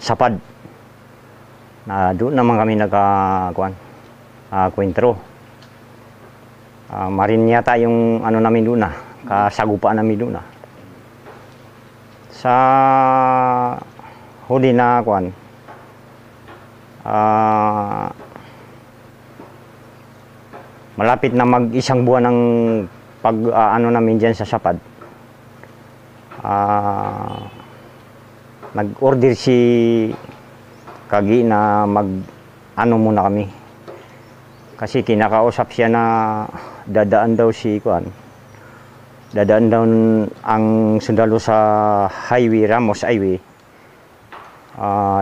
Sapad. Doon naman kami kwentro. Marin yata yung ano namin doon kasagupaan namin doon Sa huli na malapit na mag-isang buwan ng ano namin dyan sa Sapad. Nag-order si Kagi na ano muna kami. Kasi kinakausap siya na dadaan daw dadaan daw ang sundalo sa highway, Ramos Highway.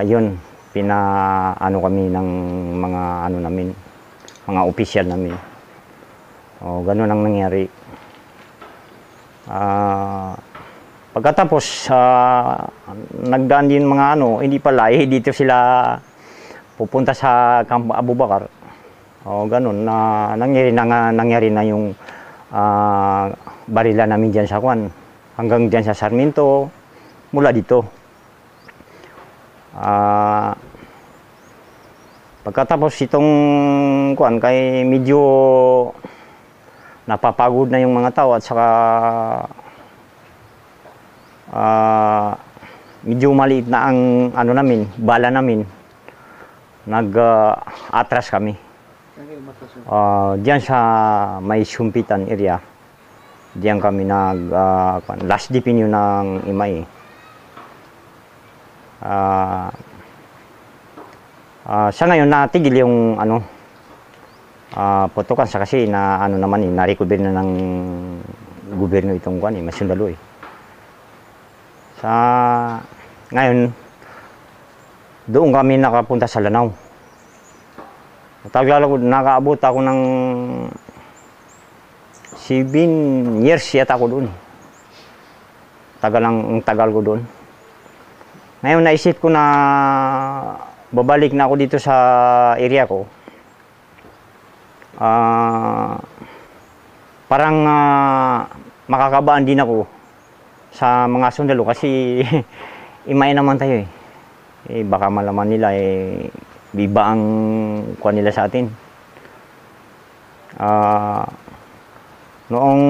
Yun, ano kami ng mga ano namin, mga opisyal namin. Ganun ang nangyari. Pagkatapos, nagdaan din mga hindi pala, dito sila pupunta sa Camp Abu Bakar. Ganun, nangyari na yung barila namin dyan sa hanggang dyan sa Sarmiento, mula dito. Pagkatapos itong kay medyo napapagod na yung mga tao at saka medyo maliit na ang namin, bala namin. Atras kami. Diyan sa may Sumpitan area. Diyan kami last dipinyo ng Imay. Sa ngayon natigil yung putukan sa kasi na naman na-recover na ng gobyerno itong masundalo Sa ngayon doon kami nakapunta sa Lanao. Nakaabot ako ng 7 years yata ako doon. Tagal ko doon. Ngayon naisip ko na babalik na ako dito sa area ko. Parang makakabaan din ako sa mga sundalo kasi Imay naman tayo baka malaman nila biba ang nila sa atin. Noong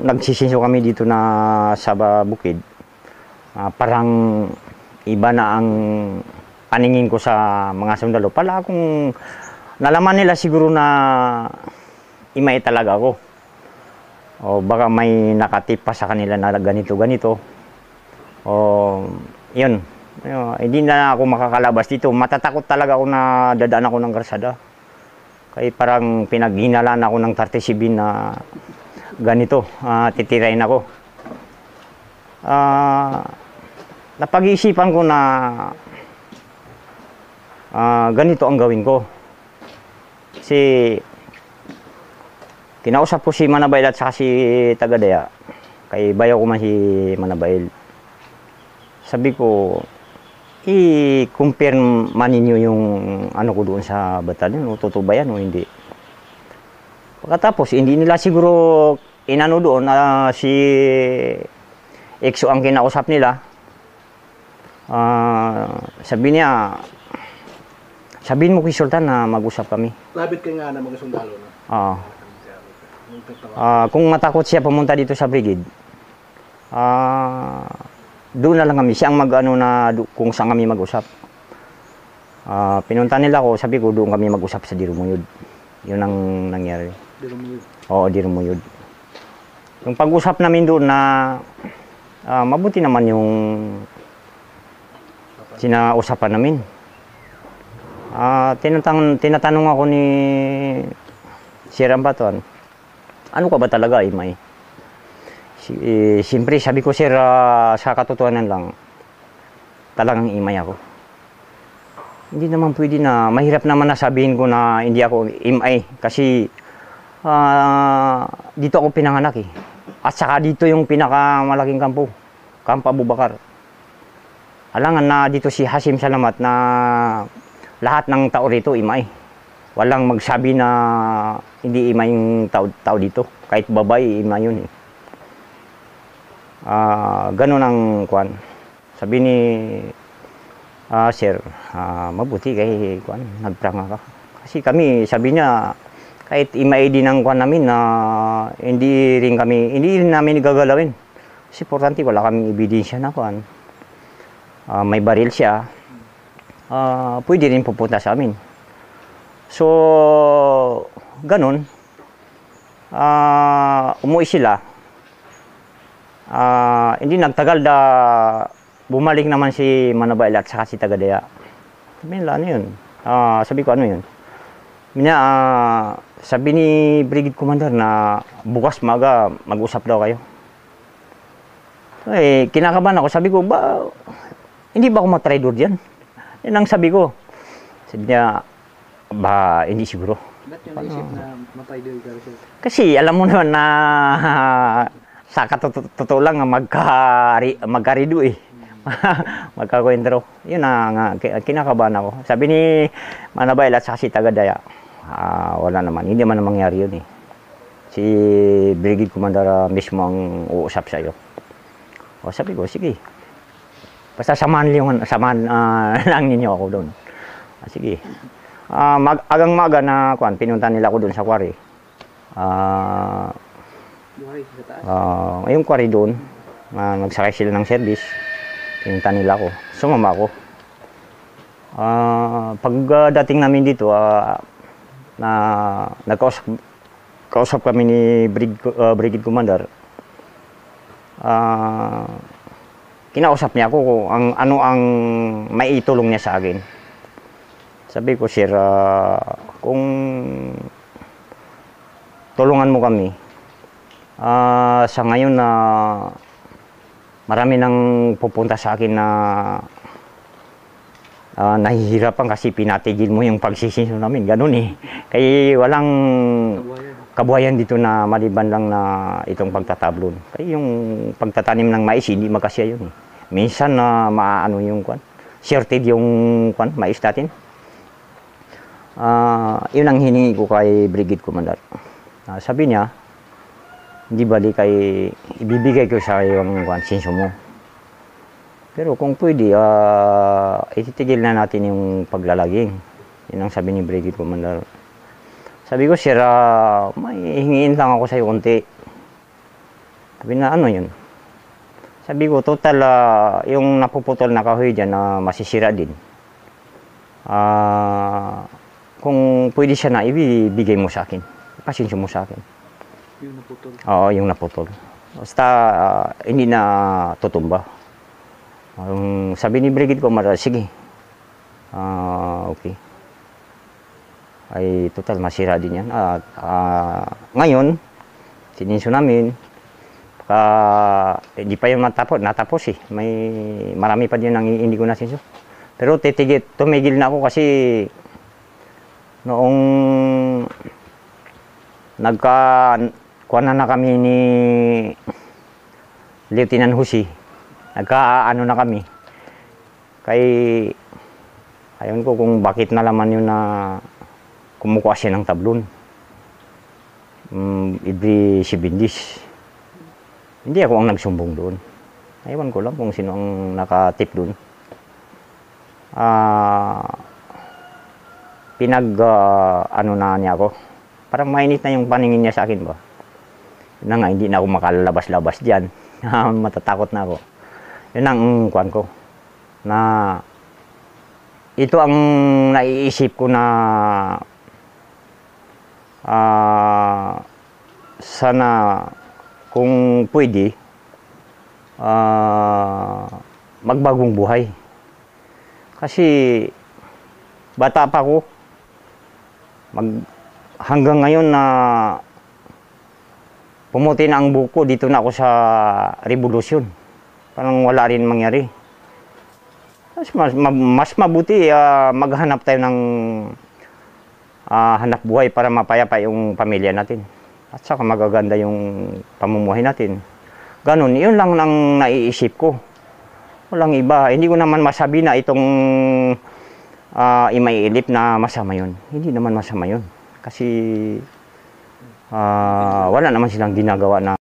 nagsisinso kami dito na sa bukid, parang iba na ang paningin ko sa mga sundalo. Pala akong nalaman nila siguro na Imay talaga ako. Baka may nakatip pa sa kanila na ganito. Yun. Hindi na ako makakalabas dito. Matatakot talaga ako na dadaan ako ng karsada. Kaya parang pinaghinalaan ako ng 37 na ganito, titirain ako. Napag-iisipan ko na ganito ang gawin ko. Kasi kinausap ko si Manabail at saka si Tagadaya. Kay bayaw ko man si Manabail. Sabi ko, i-compare man ninyo yung ko doon sa batalyon, totoo ba yan o hindi. Pagkatapos, hindi nila siguro doon na si EXO ang kinausap nila. Sabi niya, sabihin mo kay Sultan na mag-usap kami. Labit ka nga na mga sundalo na. Kung matakot siya pumunta dito sa brigade, doon na lang kami, siyang kung saan kami mag-usap. Pinunta nila ako, sabi ko doon kami mag-usap sa Dirumuyod. Yun ang nangyari. Dirumuyod? Oo, Dirumuyod. Yung pag-usap namin doon na mabuti naman yung sinausapan namin. Tinatanong ako ni Sir Ambatuan, ano ka ba talaga, Imay? Siyempre, sabi ko, Sir, sa katotohanan lang, talagang Imay ako. Hindi naman pwede na, mahirap naman na sabihin ko na hindi ako Imay. Kasi, dito ako pinanganak At saka dito yung pinakamalaking kampo, Camp Abu Bakar. Alangan na dito si Hasim Salamat na lahat ng tao rito Imay. Walang magsabi na hindi Imay yung tao dito. Kahit babae, Imay yun ganun ang sabi ni Sir, mabuti kay kuan nagpranga ka. Kasi kami, sabi niya, kahit i-ID ng kuan namin na hindi rin namin gagalawin. Kasi importante, wala kaming ebidensya na kuan. May baril siya. Pwede rin pupunta sa amin. So, ganun. Umuwi sila. Hindi nagtagal bumalik naman si Manabayl at saka si Tagadaya. Sabi nila, ano yun? Sabi ko, ano yun? Sabi ni Brigade Commander na bukas maga mag-usap daw kayo. Kinakabahan ako. Sabi ko, hindi ba ako matraidor dyan? Yan ang sabi ko. Sabi niya, hindi siguro. Ba't yung naisip na matraidor ka rin? Kasi alam mo naman na sa totoo lang magkarido eh. Magkakwentro. Yun na kinakabahan ako. Sabi ni Manabayl at saka si Tagadaya, wala naman. Hindi man mangyari yun eh. Si Brigade Commander mismo ang uusap sa iyo. Sabi ko, sige. Basta samahan lang ninyo ako doon. Sige. Agang maga na pinunta nila ako doon sa quarry. Yung quarry doon, nagsakay sila ng service. Pinunta nila ako. Sumama ako. Pagdating namin dito, kausap kami ni Brigade Commander. Kinausap niya ako kung ano ang maitulong niya sa akin. Sabi ko, sir, kung tulungan mo kami, sa ngayon na marami nang pupunta sa akin na nahihirapan kasi pinatigil mo yung pagsisinso namin. Ganun eh. Kaya walang kabuhayan dito na maliban lang na itong pagtatablon. Kaya yung pagtatanim ng mais, hindi magkasya yun eh. Minsan na maano yung shorted yung mais natin. Yun ang hiningi ko kay Brigade Commander. Sabi niya, hindi bali kay ibibigay ko sa yung sinso mo. Pero kung pwede, ititigil na natin yung paglalaging. Yun ang sabi ni Brigade Commander. Sabi ko, sir, may hingiin lang ako sa iyo konti. Sabi na, ano yun? Sabi ko, total, yung napuputol na kahoy dyan, masisira din. Kung pwede siya na ibigay mo sa akin. Ipasinsyo mo sa akin. Yung naputol? Oo, yung naputol. Basta hindi na tutumba. Sabi ni Brigade Commander, sige. Okay. Ay total masira din yan. Ngayon, sininso namin. Hindi pa yung natapos eh. Marami pa din ang hindi ko nasinso. Pero tumigil na ako kasi noong kuha na kami ni Lieutenant Husi. Nagkaano na kami. Ayun ko kung bakit nalaman yun na kumukuha siya ng tablon. Every 7 days. Hindi ako ang nagsumbong doon. Ewan ko lang kung sino ang nakatip doon. Ano na niya ako. Parang mainit na yung paningin niya sa akin ba. Na nga, hindi na ako makalalabas-labas dyan. Matatakot na ako. Yun ang kuwan ko. Na ito ang naiisip ko na sana kung pwede magbagong buhay. Kasi bata pa ako. Hanggang ngayon na pumuti na ang buko, dito na ako sa revolusyon. Parang wala rin mangyari. Mas mabuti maghanap tayo ng hanap buhay para mapayapa yung pamilya natin. At saka magaganda yung pamumuhay natin. Ganun, yun lang nang naiisip ko. Walang iba. Hindi ko naman masabi na itong imaiilip na masama yun. Hindi naman masama yun. Kasi wala naman silang ginagawa na